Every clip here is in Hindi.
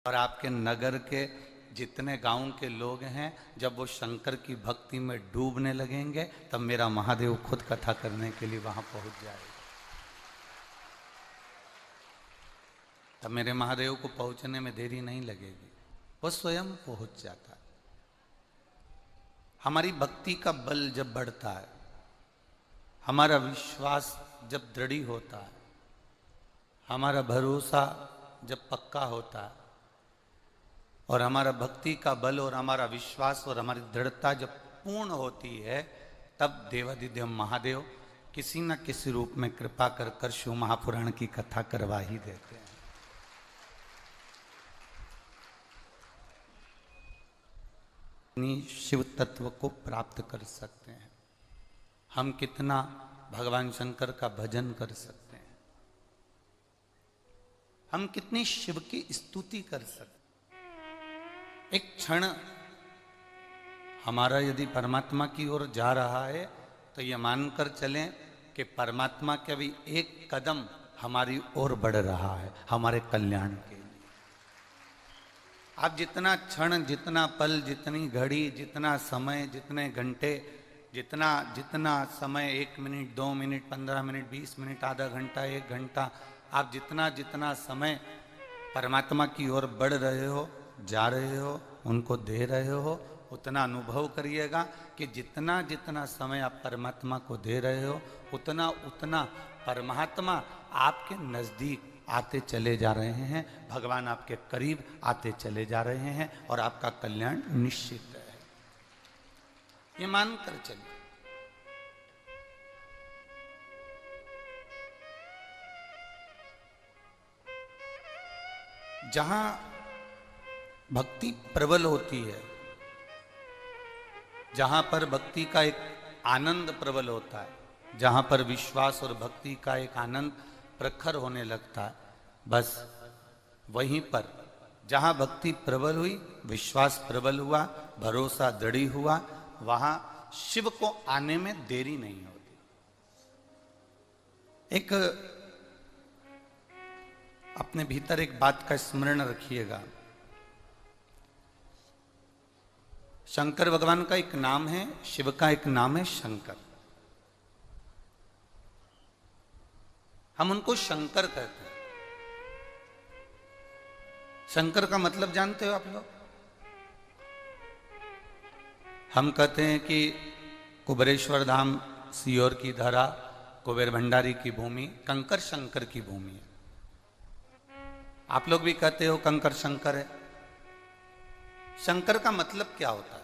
और आपके नगर के जितने गांव के लोग हैं, जब वो शंकर की भक्ति में डूबने लगेंगे तब मेरा महादेव खुद कथा करने के लिए वहां पहुंच जाएगा। तब मेरे महादेव को पहुंचने में देरी नहीं लगेगी, वो स्वयं पहुंच जाता है। हमारी भक्ति का बल जब बढ़ता है, हमारा विश्वास जब दृढ़ होता है, हमारा भरोसा जब पक्का होता है, और हमारा भक्ति का बल और हमारा विश्वास और हमारी दृढ़ता जब पूर्ण होती है, तब देवाधिदेव महादेव किसी न किसी रूप में कृपा कर कर शिव महापुराण की कथा करवा ही देते हैं। शिव तत्व को प्राप्त कर सकते हैं, हम कितना भगवान शंकर का भजन कर सकते हैं, हम कितनी शिव की स्तुति कर सकते हैं। एक क्षण हमारा यदि परमात्मा की ओर जा रहा है तो ये मानकर चलें कि परमात्मा का भी एक कदम हमारी ओर बढ़ रहा है, हमारे कल्याण के लिए। आप जितना क्षण, जितना पल, जितनी घड़ी, जितना समय, जितने घंटे, जितना जितना समय, 1 मिनट, 2 मिनट, 15 मिनट, 20 मिनट, आधा घंटा, 1 घंटा, आप जितना जितना समय परमात्मा की ओर बढ़ रहे हो, जा रहे हो, उनको दे रहे हो, उतना अनुभव करिएगा कि जितना जितना समय आप परमात्मा को दे रहे हो, उतना उतना परमात्मा आपके नज़दीक आते चले जा रहे हैं, भगवान आपके करीब आते चले जा रहे हैं और आपका कल्याण निश्चित है। ये मानकर चलिए। जहां भक्ति प्रबल होती है, जहां पर भक्ति का एक आनंद प्रबल होता है, जहां पर विश्वास और भक्ति का एक आनंद प्रखर होने लगता है, बस वहीं पर जहां भक्ति प्रबल हुई, विश्वास प्रबल हुआ, भरोसा दृढ़ हुआ, वहां शिव को आने में देरी नहीं होती। एक अपने भीतर एक बात का स्मरण रखिएगा, शंकर भगवान का एक नाम है, शिव का एक नाम है शंकर। हम उनको शंकर कहते हैं। शंकर का मतलब जानते हो आप लोग? हम कहते हैं कि कुबेरेश्वर धाम, सीहोर की धरा, कुबेर भंडारी की भूमि कंकर शंकर की भूमि है। आप लोग भी कहते हो कंकर शंकर है। शंकर का मतलब क्या होता है?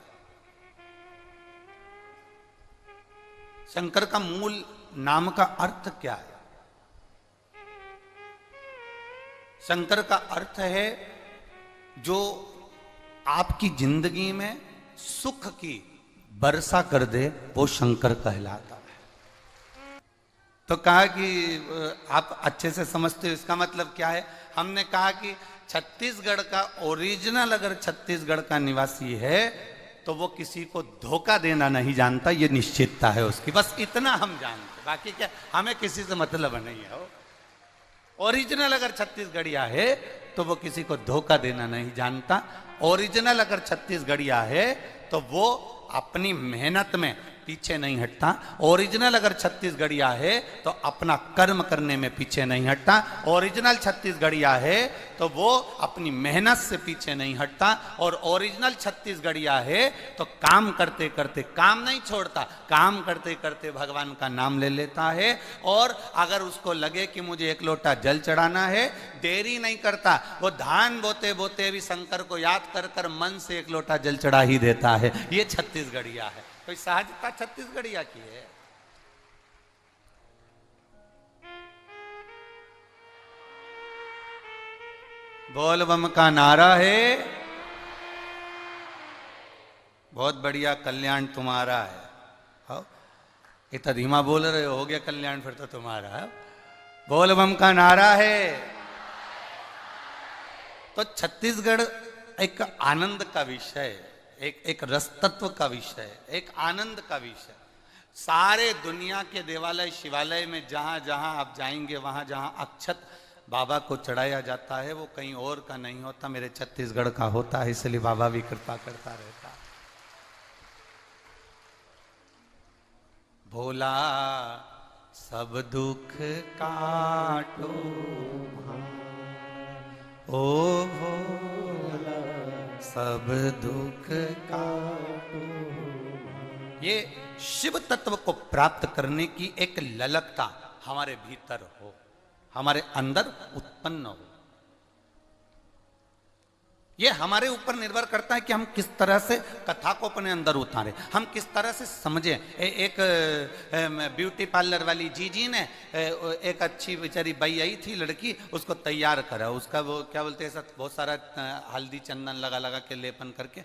शंकर का मूल नाम का अर्थ क्या है? शंकर का अर्थ है जो आपकी जिंदगी में सुख की वर्षा कर दे, वो शंकर कहलाता है। तो कहा कि आप अच्छे से समझते हो इसका मतलब क्या है। हमने कहा कि छत्तीसगढ़ का ओरिजिनल अगर छत्तीसगढ़ का निवासी है तो वो किसी को धोखा देना नहीं जानता, ये निश्चितता है उसकी, बस इतना हम जानते, बाकी क्या हमें किसी से मतलब नहीं है। ओरिजिनल अगर छत्तीसगढ़िया है तो वो किसी को धोखा देना नहीं जानता। ओरिजिनल अगर छत्तीसगढ़िया है तो वो अपनी मेहनत में पीछे नहीं हटता। ओरिजिनल अगर छत्तीसगढ़िया है तो अपना कर्म करने में पीछे नहीं हटता। ओरिजिनल छत्तीसगढ़िया है तो वो अपनी मेहनत से पीछे नहीं हटता। और ओरिजिनल छत्तीसगढ़िया है तो काम करते करते काम नहीं छोड़ता, काम करते करते भगवान का नाम ले लेता है। और अगर उसको लगे कि मुझे 1 लोटा जल चढ़ाना है, देरी नहीं करता, वो धान बोते बोते भी शंकर को याद कर कर मन से 1 लोटा जल चढ़ा ही देता है। ये छत्तीसगढ़िया है। कोई सहजता छत्तीसगढ़िया की है। बोल बम का नारा है, बहुत बढ़िया कल्याण तुम्हारा है। हो इतना धीमा बोल रहे हो गया कल्याण फिर तो तुम्हारा है। बोल बम का नारा है। तो छत्तीसगढ़ एक आनंद का विषय, एक रस तत्व का विषय, एक आनंद का विषय। सारे दुनिया के देवालय शिवालय में जहां जहां आप जाएंगे, वहां जहां अक्षत बाबा को चढ़ाया जाता है वो कहीं और का नहीं होता, मेरे छत्तीसगढ़ का होता है, इसलिए बाबा भी कृपा करता रहता है। भोला सब दुख काटो ओ भोला सब दुख काटो। ये शिव तत्व को प्राप्त करने की एक ललकता हमारे भीतर हो, हमारे अंदर उत्पन्न हो। ये हमारे ऊपर निर्भर करता है कि हम किस तरह से कथा को अपने अंदर उतारें, हम किस तरह से समझें। एक ब्यूटी पार्लर वाली जीजी ने एक अच्छी बेचारी बई आई थी लड़की, उसको तैयार करा, उसका वो क्या बोलते हैं बहुत सारा हल्दी चंदन लगा लगा के लेपन करके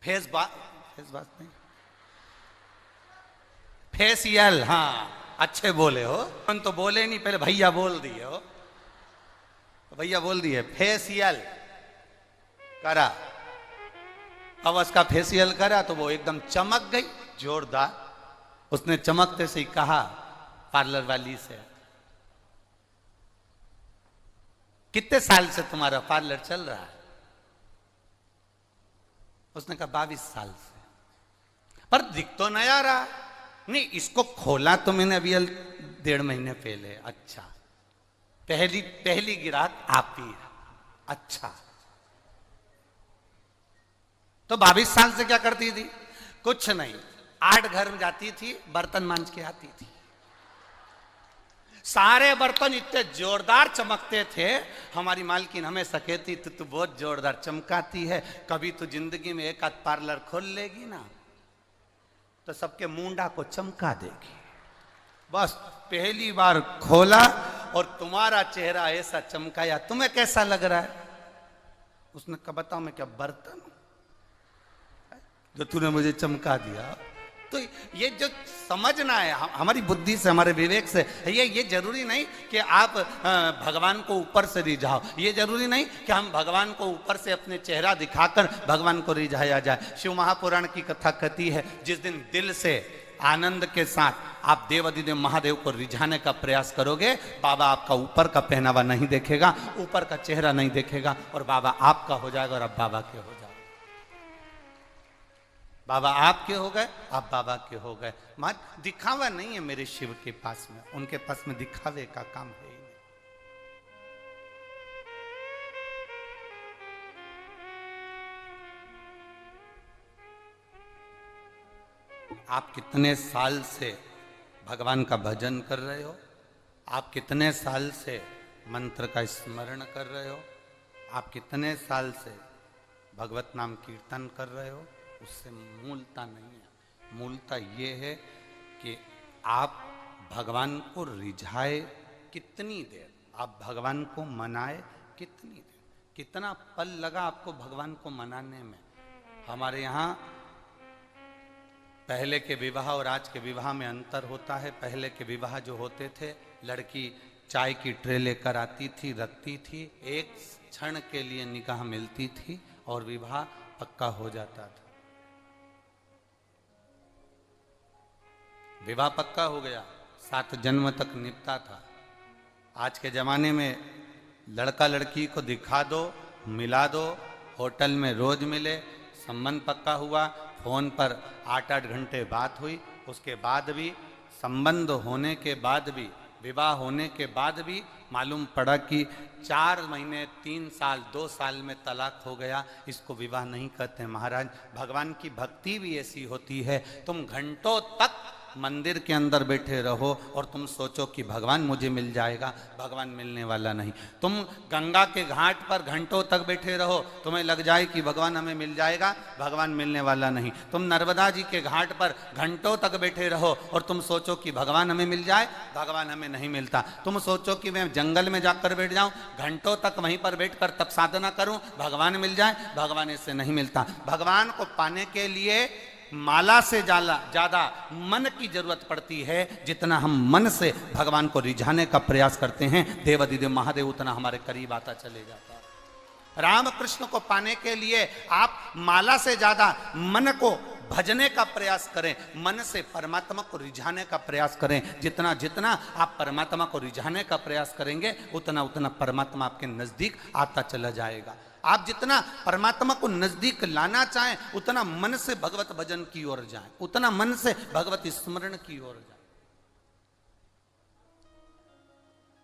फेस बात नहीं फेसियल, हाँ अच्छे बोले हो, हम तो बोले नहीं, पहले भैया बोल दिए हो, भैया बोल दिए फेसियल करा। अब उसका फेसियल करा तो वो एकदम चमक गई जोरदार। उसने चमकते से ही कहा पार्लर वाली से, कितने साल से तुम्हारा पार्लर चल रहा है? उसने कहा 22 साल से। पर दिख तो नया रहा। नहीं, इसको खोला तो मैंने अभी 1.5 महीने पहले। अच्छा, पहली ग्राहक आप ही है। अच्छा, तो 22 साल से क्या करती थी? कुछ नहीं, 8 घर में जाती थी, बर्तन मांज के आती थी। सारे बर्तन इतने जोरदार चमकते थे, हमारी मालकिन हमेशा कहती तू बहुत जोरदार चमकाती है, कभी तो जिंदगी में एक आध पार्लर खोल लेगी ना तो सबके मुंडा को चमका देगी। बस पहली बार खोला और तुम्हारा चेहरा ऐसा चमकाया, तुम्हें कैसा लग रहा है? उसने कहा बताओ मैं क्या बर्तन जो तूने मुझे चमका दिया? तो ये जो समझना है हमारी बुद्धि से, हमारे विवेक से, ये जरूरी नहीं कि आप भगवान को ऊपर से रिझाओ, ये जरूरी नहीं कि हम भगवान को ऊपर से अपने चेहरा दिखाकर भगवान को रिझाया जाए। शिव महापुराण की कथा कहती है, जिस दिन दिल से आनंद के साथ आप देवाधिदेव महादेव को रिझाने का प्रयास करोगे, बाबा आपका ऊपर का पहनावा नहीं देखेगा, ऊपर का चेहरा नहीं देखेगा, और बाबा आपका हो जाएगा और आप बाबा के हो जाओगे। बाबा आपके हो गए, आप बाबा के हो गए। मत दिखावा नहीं है मेरे शिव के पास में, उनके पास में दिखावे का काम है ही नहीं। आप कितने साल से भगवान का भजन कर रहे हो? आप कितने साल से मंत्र का स्मरण कर रहे हो? आप कितने साल से भगवत नाम कीर्तन कर रहे हो? उससे मूलता नहीं है। मूलता ये है कि आप भगवान को रिझाए कितनी देर, आप भगवान को मनाए कितनी देर, कितना पल लगा आपको भगवान को मनाने में। हमारे यहाँ पहले के विवाह और आज के विवाह में अंतर होता है। पहले के विवाह जो होते थे, लड़की चाय की ट्रे लेकर आती थी, रखती थी, एक क्षण के लिए निकाह मिलती थी और विवाह पक्का हो जाता था। विवाह पक्का हो गया, 7 जन्म तक निपटा था। आज के जमाने में लड़का लड़की को दिखा दो, मिला दो, होटल में रोज मिले, संबंध पक्का हुआ, फोन पर 8-8 घंटे बात हुई, उसके बाद भी संबंध होने के बाद भी, विवाह होने के बाद भी मालूम पड़ा कि 4 महीने, 3 साल, 2 साल में तलाक हो गया। इसको विवाह नहीं कहते महाराज। भगवान की भक्ति भी ऐसी होती है, तुम घंटों तक मंदिर के अंदर बैठे रहो और तुम सोचो कि भगवान मुझे मिल जाएगा, भगवान मिलने वाला नहीं। तुम गंगा के घाट पर घंटों तक बैठे रहो, तुम्हें लग जाए कि भगवान हमें मिल जाएगा, भगवान मिलने वाला नहीं। तुम नर्मदा जी के घाट पर घंटों तक बैठे रहो और तुम सोचो कि भगवान हमें मिल जाए, भगवान हमें नहीं मिलता। तुम सोचो कि मैं जंगल में जाकर बैठ जाऊं, घंटों तक वहीं पर बैठकर तप साधना करूं, भगवान मिल जाए, भगवान इससे नहीं मिलता। भगवान को पाने के लिए माला से ज्यादा मन की जरूरत पड़ती है। जितना हम मन से भगवान को रिझाने का प्रयास करते हैं, देवाधिदेव महादेव उतना हमारे करीब आता चले जाता है। राम कृष्ण को पाने के लिए आप माला से ज्यादा मन को भजने का प्रयास करें, मन से परमात्मा को रिझाने का प्रयास करें। जितना जितना आप परमात्मा को रिझाने का प्रयास करेंगे उतना उतना परमात्मा आपके नजदीक आता चला जाएगा। आप जितना परमात्मा को नजदीक लाना चाहें उतना मन से भगवत भजन की ओर जाएं, उतना मन से भगवत स्मरण की ओर जाएं,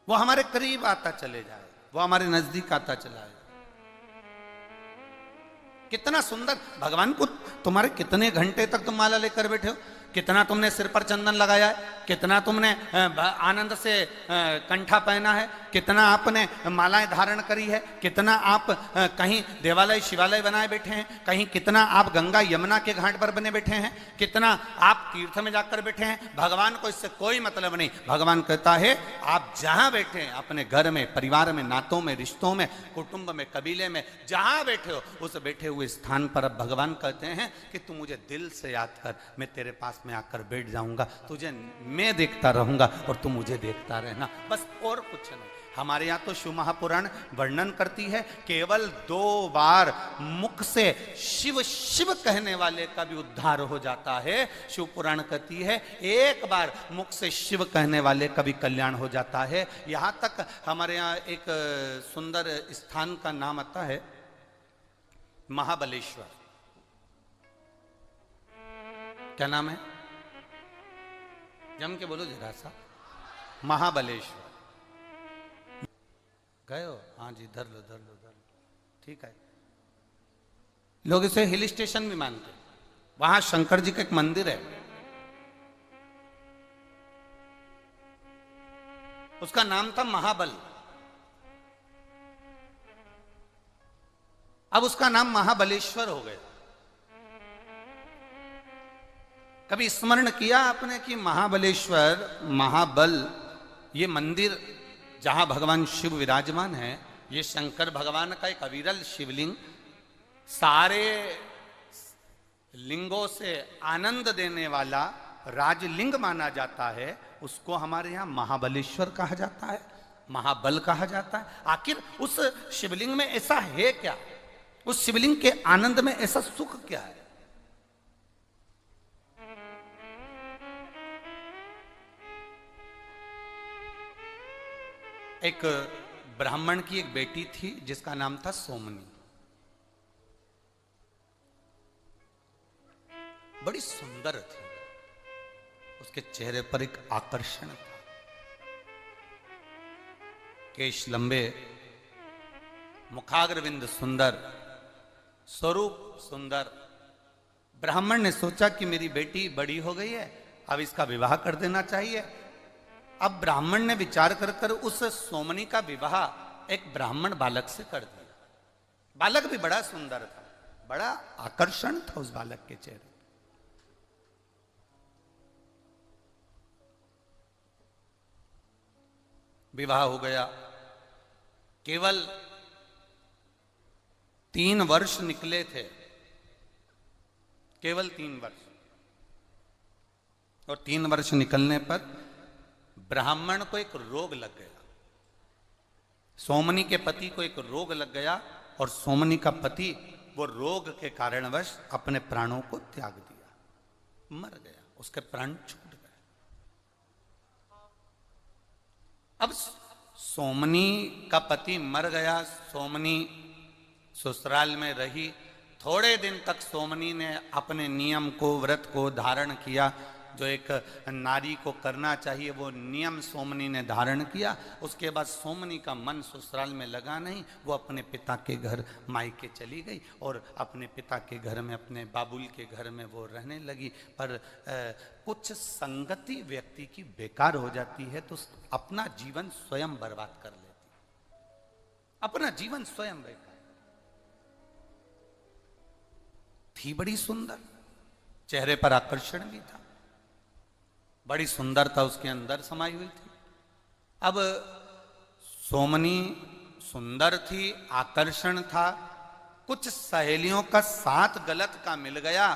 वो हमारे करीब आता चले जाए, वो हमारे नजदीक आता चला जाए। कितना सुंदर भगवान को तुम्हारे कितने घंटे तक तुम माला लेकर बैठे हो, कितना तुमने सिर पर चंदन लगाया है, कितना तुमने आनंद से कंठा पहना है, कितना आपने मालाएं धारण करी है, कितना आप कहीं देवालय शिवालय बनाए बैठे हैं, कहीं कितना आप गंगा यमुना के घाट पर बने बैठे हैं, कितना आप तीर्थ में जाकर बैठे हैं। भगवान को इससे कोई मतलब नहीं। भगवान कहता है आप जहां बैठे हैं, अपने घर में, परिवार में, नातों में, रिश्तों में, कुटुंब में, कबीले में, जहां बैठे हो उस बैठे हुए स्थान पर अब भगवान कहते हैं कि तू मुझे दिल से याद कर, मैं तेरे पास में आकर बैठ जाऊंगा, तुझे मैं देखता रहूंगा और तू मुझे देखता रहना, बस और कुछ नहीं। हमारे यहाँ तो शिव महापुराण वर्णन करती है केवल 2 बार मुख से शिव शिव कहने वाले का भी उद्धार हो जाता है। शिव पुराण कहती है 1 बार मुख से शिव कहने वाले का भी कल्याण हो जाता है। यहाँ तक हमारे यहाँ एक सुंदर स्थान का नाम आता है महाबलेश्वर। क्या नाम है? जम के बोलो जरा सा। महाबलेश्वर गए हो? हाँ जी, धर लो धर लो धर लो, ठीक है। लोग इसे हिल स्टेशन भी मानते हैं। वहां शंकर जी का एक मंदिर है, उसका नाम था महाबल। अब उसका नाम महाबलेश्वर हो गया। कभी स्मरण किया आपने कि महाबलेश्वर, महाबल, ये मंदिर जहां भगवान शिव विराजमान है, ये शंकर भगवान का एक अविरल शिवलिंग, सारे लिंगों से आनंद देने वाला राजलिंग माना जाता है। उसको हमारे यहां महाबलेश्वर कहा जाता है, महाबल कहा जाता है। आखिर उस शिवलिंग में ऐसा है क्या? उस शिवलिंग के आनंद में ऐसा सुख क्या है? एक ब्राह्मण की एक बेटी थी जिसका नाम था सोमनी। बड़ी सुंदर थी, उसके चेहरे पर एक आकर्षण था, केश लंबे, मुखाग्रविंद सुंदर, स्वरूप सुंदर। ब्राह्मण ने सोचा कि मेरी बेटी बड़ी हो गई है, अब इसका विवाह कर देना चाहिए। अब ब्राह्मण ने विचार कर कर उस सोमनी का विवाह एक ब्राह्मण बालक से कर दिया। बालक भी बड़ा सुंदर था, बड़ा आकर्षण था उस बालक के चेहरे। विवाह हो गया। केवल 3 वर्ष निकले थे, केवल 3 वर्ष। और 3 वर्ष निकलने पर ब्राह्मण को एक रोग लग गया। सोमनी के पति को एक रोग लग गया और सोमनी का पति वो रोग के कारणवश अपने प्राणों को त्याग दिया, मर गया, उसके प्राण छूट गए। अब सोमनी का पति मर गया, सोमनी ससुराल में रही। थोड़े दिन तक सोमनी ने अपने नियम को, व्रत को धारण किया, जो एक नारी को करना चाहिए वो नियम सोमनी ने धारण किया। उसके बाद सोमनी का मन ससुराल में लगा नहीं, वो अपने पिता के घर मायके चली गई और अपने पिता के घर में, अपने बाबुल के घर में वो रहने लगी। पर कुछ संगति व्यक्ति की बेकार हो जाती है तो अपना जीवन स्वयं बर्बाद कर लेती, अपना जीवन स्वयं बेकार। थी बड़ी सुंदर, चेहरे पर आकर्षण भी था, बड़ी सुंदरता उसके अंदर समाई हुई थी। अब सोमनी सुंदर थी, आकर्षण था, कुछ सहेलियों का साथ गलत का मिल गया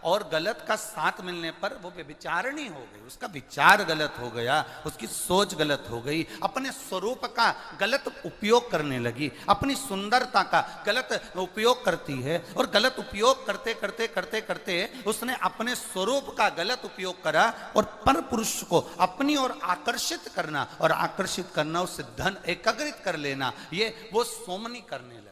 और गलत का साथ मिलने पर वो व्यभिचारिणी हो गई, उसका विचार गलत हो गया, उसकी सोच गलत हो गई, अपने स्वरूप का गलत उपयोग करने लगी, अपनी सुंदरता का गलत उपयोग करती है और गलत उपयोग करते करते करते करते उसने अपने स्वरूप का गलत उपयोग करा और पर पुरुष को अपनी ओर आकर्षित करना और आकर्षित करना, उससे धन एकत्रित कर लेना, ये वो सोमनी करने लगी।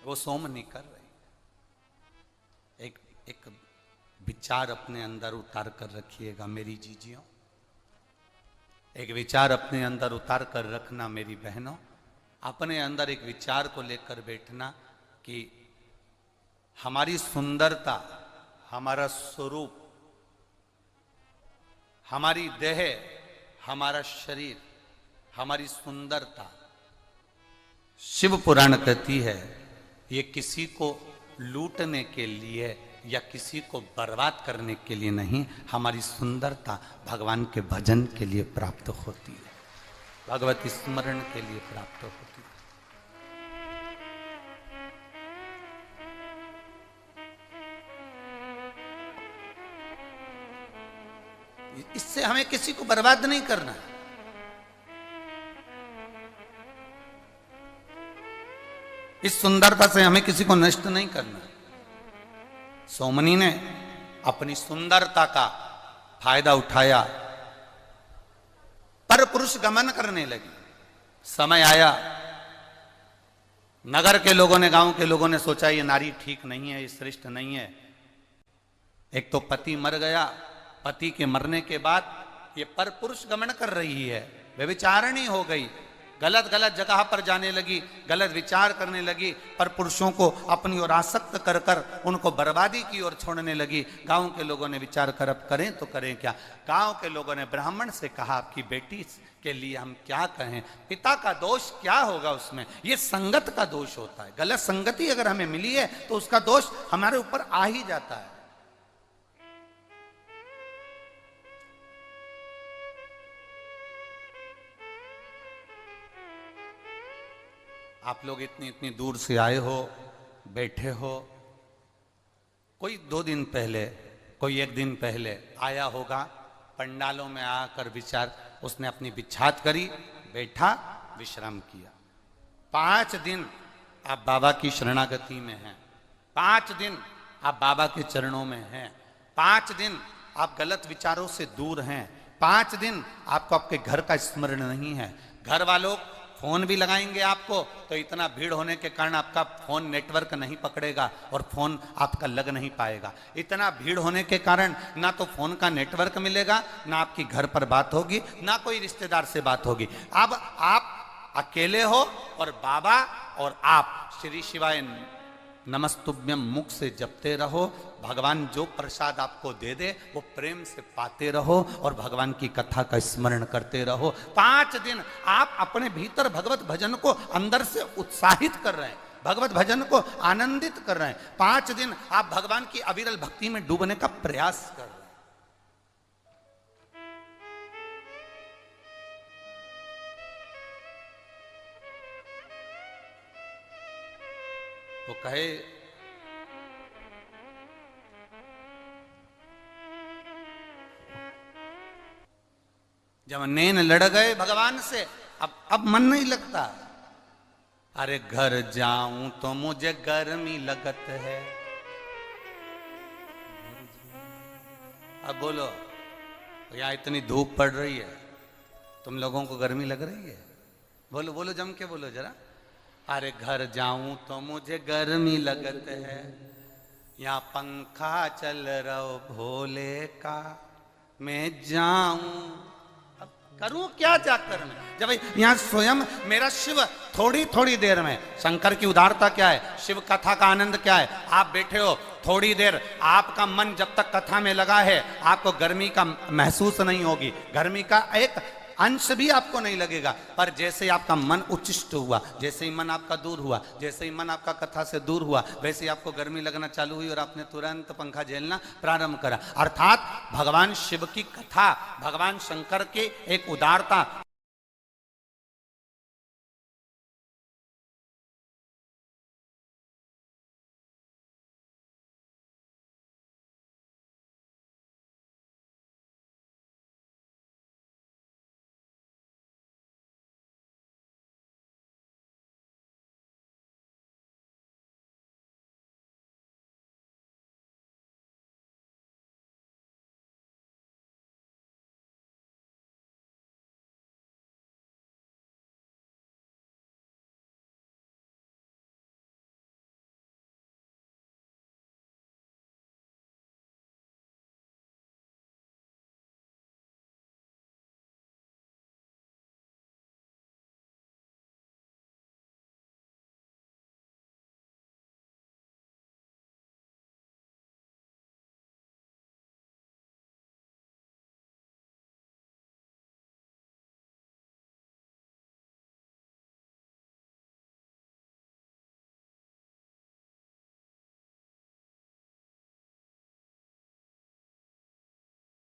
वो सोम नहीं कर रही। एक विचार अपने अंदर उतार कर रखिएगा मेरी जीजियों, एक विचार अपने अंदर उतार कर रखना मेरी बहनों। अपने अंदर एक विचार को लेकर बैठना कि हमारी सुंदरता, हमारा स्वरूप, हमारी देह, हमारा शरीर, हमारी सुंदरता, शिव पुराण कहती है ये किसी को लूटने के लिए या किसी को बर्बाद करने के लिए नहीं, हमारी सुंदरता भगवान के भजन के लिए प्राप्त होती है, भगवती स्मरण के लिए प्राप्त होती है। इससे हमें किसी को बर्बाद नहीं करना है। इस सुंदरता से हमें किसी को नष्ट नहीं करना। सोमनी ने अपनी सुंदरता का फायदा उठाया, पर पुरुष गमन करने लगी। समय आया, नगर के लोगों ने, गांव के लोगों ने सोचा ये नारी ठीक नहीं है, ये श्रेष्ठ नहीं है। एक तो पति मर गया, पति के मरने के बाद ये पर पुरुष गमन कर रही है, व्यभिचारिणी हो गई, गलत गलत जगह पर जाने लगी, गलत विचार करने लगी, पर पुरुषों को अपनी ओर आसक्त कर कर उनको बर्बादी की ओर छोड़ने लगी। गांव के लोगों ने विचार कर अब करें तो करें क्या। गांव के लोगों ने ब्राह्मण से कहा आपकी बेटी के लिए हम क्या कहें, पिता का दोष क्या होगा उसमें, ये संगत का दोष होता है। गलत संगति अगर हमें मिली है तो उसका दोष हमारे ऊपर आ ही जाता है। आप लोग इतनी इतनी दूर से आए हो, बैठे हो, कोई 2 दिन पहले, कोई 1 दिन पहले आया होगा, पंडालों में आकर विचार, उसने अपनी बिछात करी, बैठा, विश्राम किया। 5 दिन आप बाबा की शरणागति में हैं, 5 दिन आप बाबा के चरणों में हैं, 5 दिन आप गलत विचारों से दूर हैं, 5 दिन आपको आपके घर का स्मरण नहीं है। घर वालों फोन भी लगाएंगे आपको तो इतना भीड़ होने के कारण आपका फोन नेटवर्क नहीं पकड़ेगा और फोन आपका लग नहीं पाएगा। इतना भीड़ होने के कारण ना तो फोन का नेटवर्क मिलेगा, ना आपकी घर पर बात होगी, ना कोई रिश्तेदार से बात होगी। अब आप अकेले हो और बाबा और आप श्री शिवाय नमस्तुभ्यम मुख से जपते रहो। भगवान जो प्रसाद आपको दे दे वो प्रेम से पाते रहो और भगवान की कथा का स्मरण करते रहो। 5 दिन आप अपने भीतर भगवत भजन को अंदर से उत्साहित कर रहे हैं, भगवत भजन को आनंदित कर रहे हैं। 5 दिन आप भगवान की अविरल भक्ति में डूबने का प्रयास कर रहे हैं। वो कहे जब नैन लड़ गए भगवान से, अब मन नहीं लगता। अरे घर जाऊं तो मुझे गर्मी लगत है। अब बोलो, यहां इतनी धूप पड़ रही है, तुम लोगों को गर्मी लग रही है? बोलो बोलो, जम के बोलो जरा। अरे घर जाऊं तो मुझे गर्मी लगत है, यहाँ पंखा चल रहा भोले का, मैं जाऊं अब करूं क्या जाकर मैं, जब यहाँ स्वयं मेरा शिव थोड़ी थोड़ी देर में, शंकर की उदारता क्या है, शिव कथा का आनंद क्या है। आप बैठे हो थोड़ी देर, आपका मन जब तक कथा में लगा है आपको गर्मी का महसूस नहीं होगी, गर्मी का एक अंश भी आपको नहीं लगेगा। पर जैसे ही आपका मन उच्चिष्ट हुआ, जैसे ही मन आपका दूर हुआ, जैसे ही मन आपका कथा से दूर हुआ, वैसे ही आपको गर्मी लगना चालू हुई और आपने तुरंत पंखा झेलना प्रारंभ करा। अर्थात भगवान शिव की कथा, भगवान शंकर की एक उदारता,